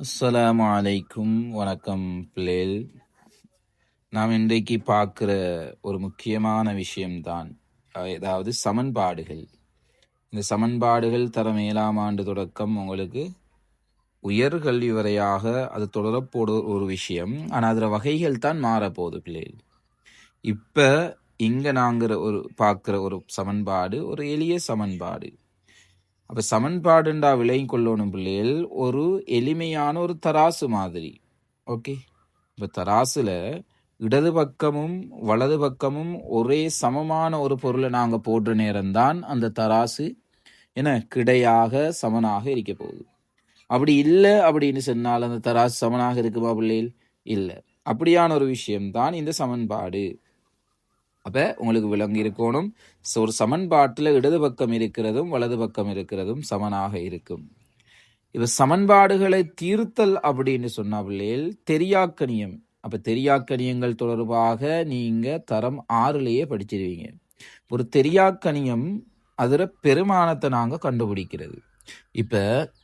அஸ்ஸலாமு அலைக்கும். வணக்கம் பிள்ளைகள். நாம் இன்றைக்கு பார்க்குற ஒரு முக்கியமான விஷயம்தான் அதாவது சமன்பாடுகள். இந்த சமன்பாடுகள் தரம் 7ஆம் ஆண்டு தொடக்கம் உங்களுக்கு உயர்கல்வி வரையாக அது தொடரப்போட ஒரு விஷயம். ஆனால் அதில் வகைகள் தான் மாறப்போகுது பிள்ளைகள். இப்போ இங்கே நாங்கள் பார்க்குற ஒரு சமன்பாடு ஒரு எளிய சமன்பாடு. அப்போ சமன்பாடுண்டா விலையும் கொள்ளணும் பிள்ளைகள் ஒரு எளிமையான ஒரு தராசு மாதிரி. ஓகே, இப்போ தராசுல இடது பக்கமும் வலது பக்கமும் ஒரே சமமான ஒரு பொருளை நாங்கள் போடுற நேரம்தான் அந்த தராசு கிடையாக சமனாக இருக்க போகுது. அப்படி இல்லை அப்படின்னு சொன்னால் அந்த தராசு சமனாக இருக்குமா பிள்ளைகள்? இல்லை. அப்படியான ஒரு விஷயம்தான் இந்த சமன்பாடு. அப்போ உங்களுக்கு விளங்கி இருக்கணும், ஒரு சமன்பாட்டில் இடது பக்கம் இருக்கிறதும் வலது பக்கம் இருக்கிறதும் சமனாக இருக்கும். இப்போ சமன்பாடுகளை தீர்த்தல் அப்படின்னு சொன்னா பிள்ளைகள் தெரியாக்கணியம். அப்போ தெரியாக்கணியங்கள் தொடர்பாக நீங்கள் தரம் 6லேயே படிச்சிருவீங்க. ஒரு தெரியாக்கணியம் அதில் பெருமானத்தை நாங்கள் கண்டுபிடிக்கிறது. இப்போ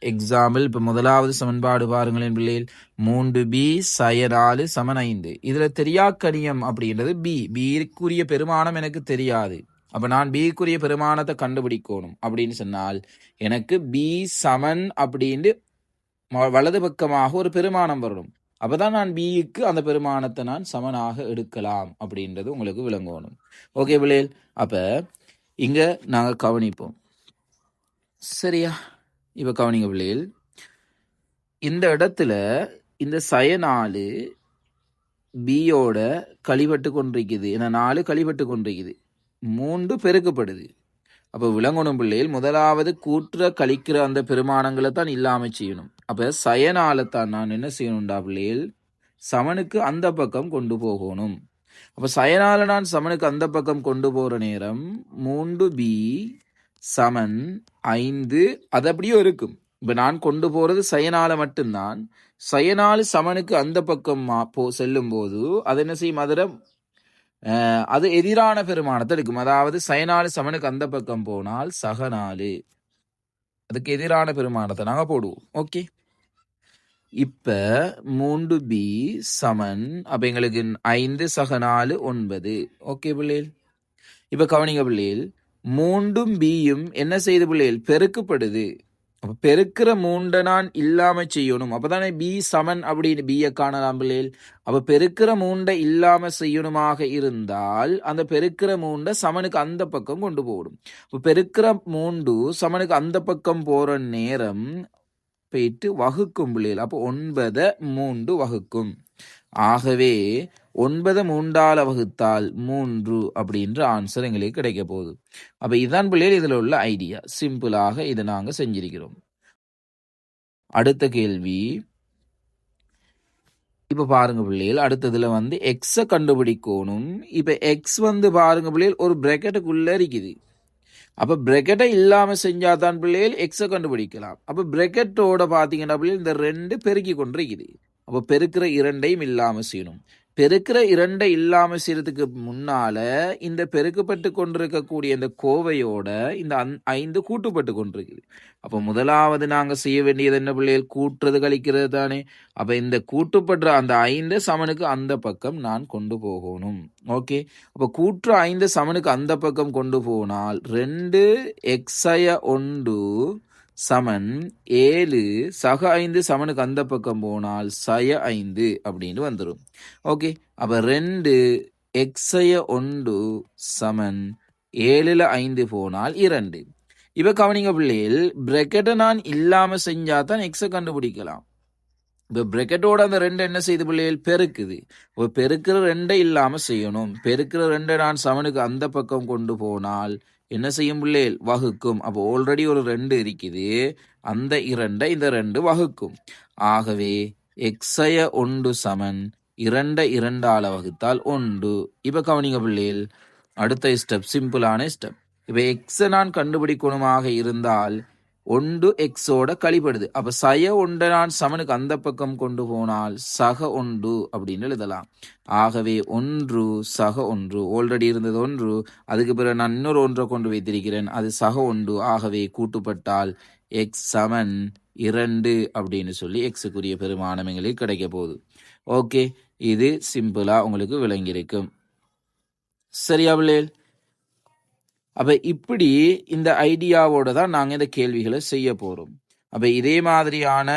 எக்ஸாம்பிள், இப்போ முதலாவது சமன்பாடு பாருங்களேன் பிள்ளைகள், 3b sin 4 = 5. இதில் தெரியாக்கணியம் அப்படின்றது பிக்குரிய பெருமானம் எனக்கு தெரியாது. அப்போ நான் பிக்குரிய பெருமானத்தை கண்டுபிடிக்கணும் அப்படின்னு சொன்னால் எனக்கு b சமன் அப்படின்னு வலது பக்கமாக ஒரு பெருமானம் வரணும். அப்போதான் நான் பிக்கு அந்த பெருமானத்தை நான் சமனாக எடுக்கலாம் அப்படின்றது உங்களுக்கு விளங்கணும். ஓகே பிள்ளைகள், அப்போ இங்கே நாங்கள் கவனிப்போம். சரியா? இப்போ கவனிங்க பிள்ளைகள், இந்த இடத்துல இந்த sin 4 பியோட கழிபட்டு கொண்டிருக்குது. ஏன்னா 4 கழிபட்டு கொண்டிருக்குது, 3 பெருக்கப்படுது. அப்போ விளங்கணும் பிள்ளைகள், முதலாவது கூட்டுற கழிக்கிற அந்த பெருமானங்களை தான் இல்லாமல் செய்யணும். அப்போ sin 4 தான் நான் என்ன செய்யணும்டா பிள்ளைகள், சமனுக்கு அந்த பக்கம் கொண்டு போகணும். அப்போ sin 4 நான் சமனுக்கு அந்த பக்கம் கொண்டு போகிற நேரம் 3b சமன் 5 அது அப்படியே இருக்கும். இப்போ நான் கொண்டு போகிறது sin 4 மட்டும்தான். sin 4 சமனுக்கு அந்த பக்கம் செல்லும் போது அது என்ன செய்யும், அதில் அது எதிரான பெருமானத்தை எடுக்கும். அதாவது sin 4 சமனுக்கு அந்த பக்கம் போனால் சக 4, அதுக்கு எதிரான பெருமானத்தை நாங்கள் போடுவோம். ஓகே, இப்போ 3b சமன், அப்போ எங்களுக்கு 5 சக 4 9. ஓகே பிள்ளைகள், இப்போ கவனிங்க பிள்ளைகள், 3ம் பியும் என்ன செய்து பிள்ளைகள் பெருக்கப்படுது. அப்போ பெருக்கிற 3 நான் இல்லாம செய்யணும். அப்போதானே பி சமன் அப்படின்னு பியை காணலாம் பிள்ளைகள். அப்போ பெருக்கிற 3 இல்லாம செய்யணுமாக இருந்தால் அந்த பெருக்கிற 3 சமனுக்கு அந்த பக்கம் கொண்டு போகணும். இப்போ பெருக்கிற 3 சமனுக்கு அந்த பக்கம் போற நேரம் போயிட்டு வகுக்கும் பிள்ளைகள். அப்போ 9 3 வகுக்கும். ஆகவே 9 3ஆல் வகுத்தால் 3 அப்படின்ற ஆன்சர் எங்களுக்கு கிடைக்க போகுது. அப்போ இதுதான் பிள்ளைகள் இதில் உள்ள ஐடியா. சிம்பிளாக இதை நாங்கள் செஞ்சிருக்கிறோம். அடுத்த கேள்வி, இப்போ பாருங்க பிள்ளைகள், அடுத்ததுல எக்ஸை கண்டுபிடிக்கணும். இப்போ எக்ஸ் பாருங்க பிள்ளைகள் ஒரு பிராக்கெட்டுக்குள்ள இருக்குது. அப்போ பிராக்கெட்டை இல்லாமல் செஞ்சால் தான் பிள்ளைகள் எக்ஸை கண்டுபிடிக்கலாம். அப்போ பிராக்கெட்டோட பார்த்தீங்கன்னா பிள்ளைகள் இந்த 2 பெருக்கி கொண்டிருக்குது. அப்போ பெருக்கிற 2ஐயும் இல்லாமல் செய்யணும். பெருக்கிற 2ஐ இல்லாமல் செய்யறதுக்கு முன்னால இந்த பெருக்கப்பட்டு கொண்டிருக்கக்கூடிய இந்த கோவையோட இந்த 5 கூட்டுப்பட்டு கொண்டிருக்குது. அப்போ முதலாவது நாங்கள் செய்ய வேண்டியது என்ன பிள்ளைகள், கூட்டுறது கழிக்கிறது தானே. அப்போ இந்த கூட்டுப்படுற அந்த 5 சமனுக்கு அந்த பக்கம் நான் கொண்டு போகணும். ஓகே, அப்போ கூற்று 5 சமனுக்கு அந்த பக்கம் கொண்டு போனால் 2 எக்ஸய 1 சமன் 7 சக 5 சமனுக்கு அந்த பக்கம் போனால் சய 5 அப்படின்னு வந்துடும். ஓகே, அப்போ 2 எக்ஸய 1 சமன் 7ல் 5 போனால் 2. இப்போ கவனிங்க பிள்ளைகள், பிராக்கெட்டை நான் இல்லாமல் செஞ்சால் தான் எக்ஸை கண்டுபிடிக்கலாம். இப்போ பிராக்கெட்டோட அந்த 2 என்ன செய்யுது பிள்ளைகள், பெருக்குது. இப்போ பெருக்கிற 2ஐ இல்லாமல் செய்யணும். பெருக்கிற 2ஐ நான் சமனுக்கு அந்த பக்கம் கொண்டு போனால் என்ன செய்யும் பிள்ளைகள், வகுக்கும். அப்போ ஆல்ரெடி ஒரு 2 இருக்குது, அந்த 2ஐ இந்த 2 வகுக்கும். ஆகவே எக்ஸய 1 சமன் 2 2ஆல் வகுத்தால் 1. இப்போ கவனிங்க பிள்ளைகள், அடுத்த ஸ்டெப் சிம்பிளான ஸ்டெப். இப்போ எக்ஸை நான் கண்டுபிடிக்கணுமாக இருந்தால் 1 எக்ஸோட கழிப்படுது. அப்போ சய 1 நான் சமனுக்கு அந்த பக்கம் கொண்டு போனால் சக 1 அப்படின்னு எழுதலாம். ஆகவே 1 சக 1, ஆல்ரெடி இருந்தது 1, அதுக்கு பிறகு நான் இன்னொரு 1 கொண்டு வைத்திருக்கிறேன், அது சக 1. ஆகவே கூட்டுப்பட்டால் எக்ஸ் சமன் 2 அப்படின்னு சொல்லி எக்ஸுக்குரிய பெருமானம் எங்களுக்கு கிடைக்க போகுது. ஓகே, இது சிம்பிளா உங்களுக்கு விளங்கியிருக்கும். சரியா பிள்ளைகள்? அப்ப இப்படி இந்த ஐடியாவோட தான் நாங்க இந்த கேள்விகளை செய்ய போறோம். அப்ப இதே மாதிரியான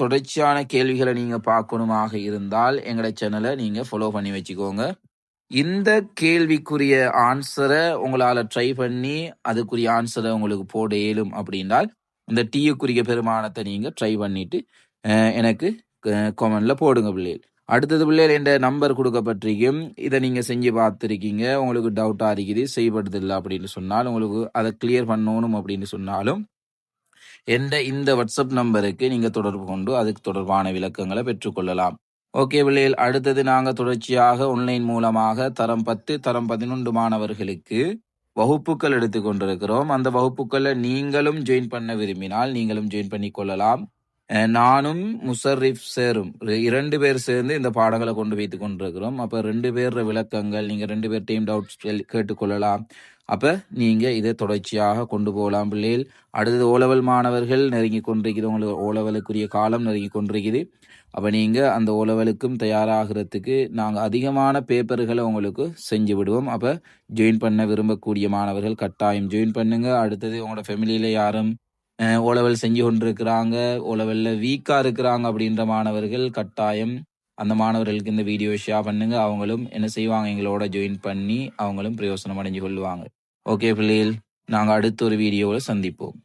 தொடர்ச்சியான கேள்விகளை நீங்க பார்க்கணுமாக இருந்தால் எங்களோட சேனலை நீங்க ஃபாலோ பண்ணி வச்சுக்கோங்க. இந்த கேள்விக்குரிய ஆன்சரை உங்களால ட்ரை பண்ணி அதுக்குரிய ஆன்சரை உங்களுக்கு போட இயலும் அப்படின்னால் இந்த டீயுக்குரிய பெருமானத்தை நீங்க ட்ரை பண்ணிட்டு எனக்கு கமெண்ட்ல போடுங்க பிள்ளைகள். அடுத்தது பிள்ளைகள் என்ற நம்பர் கொடுக்கப்பட்டிருக்கும். இதை நீங்க செஞ்சு பார்த்துருக்கீங்க, உங்களுக்கு டவுட்டா இருக்குது, செய்யப்படுது இல்லை அப்படின்னு சொன்னால், உங்களுக்கு அதை கிளியர் பண்ணணும் அப்படின்னு சொன்னாலும் இந்த வாட்ஸ்அப் நம்பருக்கு நீங்க தொடர்பு கொண்டு அதுக்கு தொடர்பான விளக்கங்களை பெற்றுக்கொள்ளலாம். ஓகே பிள்ளைகள், அடுத்தது நாங்கள் தொடர்ச்சியாக ஆன்லைன் மூலமாக தரம் 10 தரம் 11 மாணவர்களுக்கு வகுப்புகள் எடுத்துக்கொண்டிருக்கிறோம். அந்த வகுப்புகளை நீங்களும் ஜாயின் பண்ண விரும்பினால் நீங்களும் ஜாயின் பண்ணி கொள்ளலாம். நானும் முசர்ரிஃப் சேரும் 2 பேர் சேர்ந்து இந்த பாடங்களை கொண்டு வைத்து கொண்டிருக்கிறோம். அப்ப 2 பேர் விளக்கங்கள் நீங்க 2 பேர் டீம் டவுட்ஸ் கேட்டுக்கொள்ளலாம். அப்ப நீங்க இதை தொடர்ச்சியாக கொண்டு போகலாம் பிள்ளைகள். அடுத்தது ஓலெவல் மாணவர்கள் நெருங்கி கொண்டிருக்கிறது, உங்களுக்கு ஓலெவலுக்குரிய காலம் நெருங்கி கொண்டிருக்குது. அப்ப நீங்க அந்த ஓலெவலுக்கும் தயாராகிறதுக்கு நாங்க அதிகமான பேப்பர்களை உங்களுக்கு செஞ்சு விடுவோம். அப்ப ஜாயின் பண்ண விரும்பக்கூடிய மாணவர்கள் கட்டாயம் ஜாயின் பண்ணுங்க. அடுத்தது உங்களோட ஃபேமிலியில யாரும் ஓலெவல் செஞ்சு கொண்டிருக்கிறாங்க, ஓலெவல்ல வீக்கா இருக்கிறாங்க அப்படின்ற மாணவர்கள் கட்டாயம் அந்த மாணவர்களுக்கு இந்த வீடியோ ஷேர் பண்ணுங்க. அவங்களும் என்ன செய்வாங்க, எங்களோட ஜாயின் பண்ணி அவங்களும் பிரயோசனம் அடைஞ்சு கொள்வாங்க. ஓகே பிள்ளைகள், நாங்கள் அடுத்த ஒரு வீடியோவில் சந்திப்போம்.